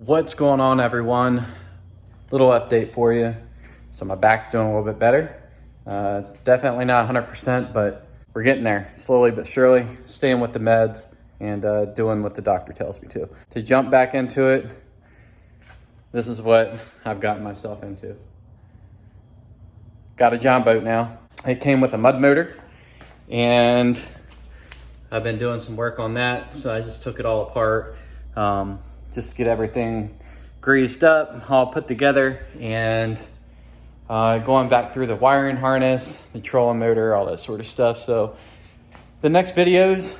What's going on, everyone? Little update for you. So my back's doing a little bit better. Definitely not 100%, but we're getting there slowly but surely, staying with the meds and doing what the doctor tells me to. To jump back into it, this is what I've gotten myself into. Got a John boat now. It came with a mud motor, and I've been doing some work on that. So I just took it all apart. Just to get everything greased up, all put together, and going back through the wiring harness, the trolling motor, all that sort of stuff. So the next videos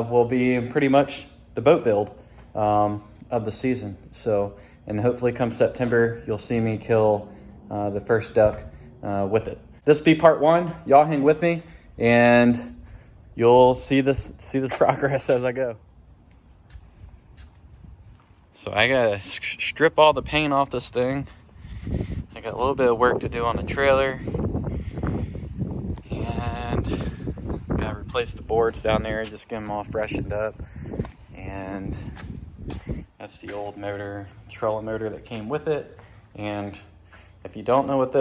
will be pretty much the boat build of the season. So, and hopefully come September, you'll see me kill the first duck with it. This will be part one. Y'all hang with me, and you'll see this progress as I go. So I gotta strip all the paint off this thing. I got a little bit of work to do on the trailer. And gotta replace the boards down there, just get them all freshened up. And that's the old motor, trolling motor that came with it. And if you don't know what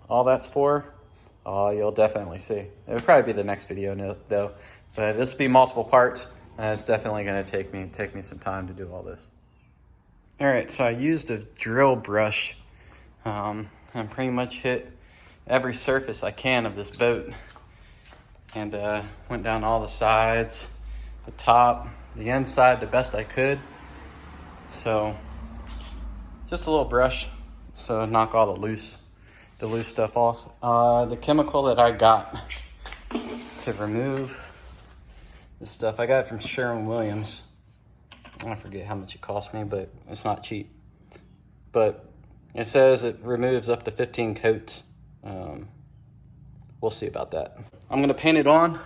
all that's for, you'll definitely see. It would probably be the next video though. But this will be multiple parts. And it's definitely gonna take me some time to do all this. All right, so I used a drill brush and pretty much hit every surface I can of this boat, and went down all the sides, the top, the inside the best I could. So just a little brush, so knock all the loose stuff off. The chemical that I got to remove this stuff, I got it from Sherwin-Williams. I forget how much it cost me, but it's not cheap. But it says it removes up to 15 coats. We'll see about that. I'm gonna paint it on.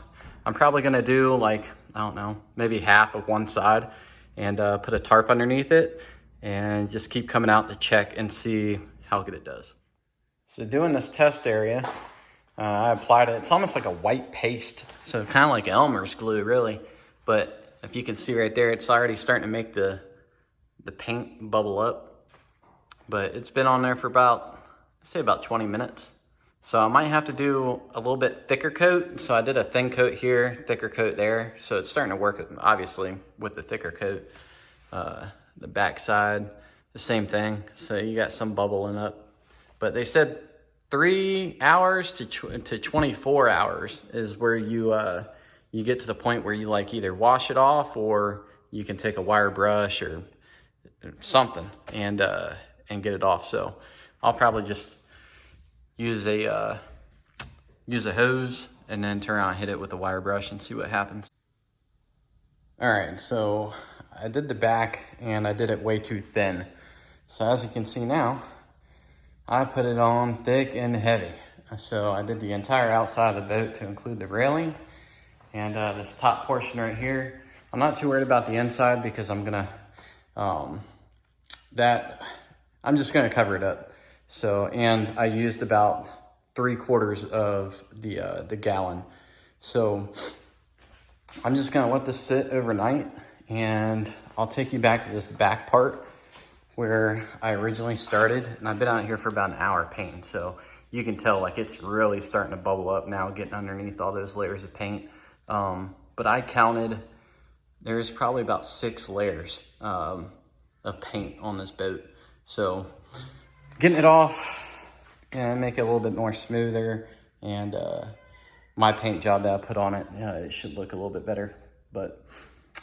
I'm probably gonna do like, I don't know, maybe half of one side and put a tarp underneath it and just keep coming out to check and see how good it does. So doing this test area, I applied it. It's almost like a white paste. So kind of like Elmer's glue, really. But if you can see right there, it's already starting to make the paint bubble up. But it's been on there for about 20 minutes. So I might have to do a little bit thicker coat. So I did a thin coat here, thicker coat there. So it's starting to work, obviously, with the thicker coat. The back side, the same thing. So you got some bubbling up. But they said 3 hours to 24 hours is where you get to the point where you like either wash it off, or you can take a wire brush or something and get it off. So I'll probably just use a hose and then turn around and hit it with a wire brush and see what happens. All right, so I did the back and I did it way too thin. So as you can see now, I put it on thick and heavy. So I did the entire outside of the boat to include the railing. And this top portion right here, I'm not too worried about the inside because I'm just gonna cover it up. So, and I used about 3/4 of the gallon. So I'm just gonna let this sit overnight, and I'll take you back to this back part where I originally started. And I've been out here for about an hour painting. So you can tell like it's really starting to bubble up now, getting underneath all those layers of paint. But I counted, there's probably about 6 layers of paint on this boat. So getting it off and make it a little bit more smoother, and my paint job that I put on it, it should look a little bit better. But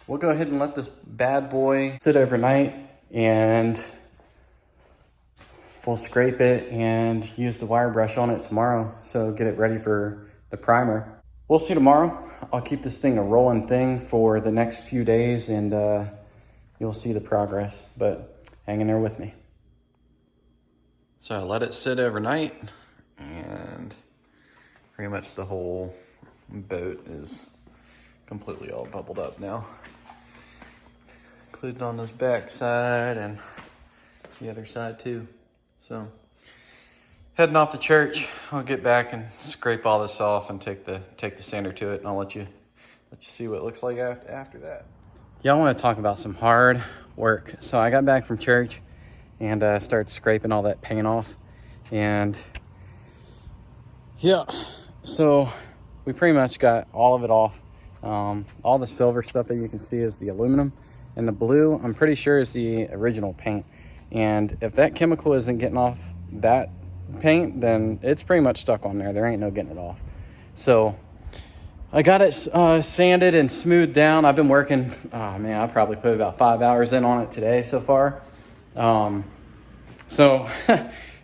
we'll go ahead and let this bad boy sit overnight, and we'll scrape it and use the wire brush on it tomorrow. So get it ready for the primer. We'll see tomorrow. I'll keep this thing a rolling thing for the next few days, and you'll see the progress, but hang in there with me. So I let it sit overnight, and pretty much the whole boat is completely all bubbled up now. Including on this back side and the other side too. So heading off to church. I'll get back and scrape all this off and take the sander to it, and I'll let you see what it looks like after that. Y'all want to talk about some hard work. So I got back from church and started scraping all that paint off. And yeah, so we pretty much got all of it off. All the silver stuff that you can see is the aluminum, and the blue, I'm pretty sure, is the original paint. And if that chemical isn't getting off that paint, then it's pretty much stuck on there. There ain't no getting it off. So I got it sanded and smoothed down. I've been working, oh man, I probably put about 5 hours in on it today so far. So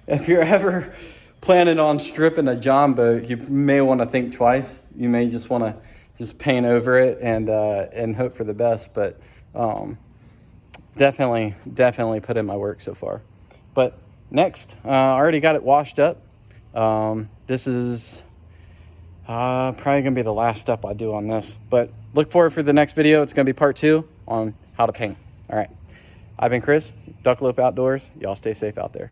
if you're ever planning on stripping a John boat, you may want to think twice. You may just want to just paint over it and hope for the best. But definitely put in my work so far. But next, I already got it washed up. This is probably gonna be the last step I do on this, but look forward for the next video. It's gonna be part 2 on how to paint. All right, I've been Chris, Duckalope Outdoors. Y'all stay safe out there.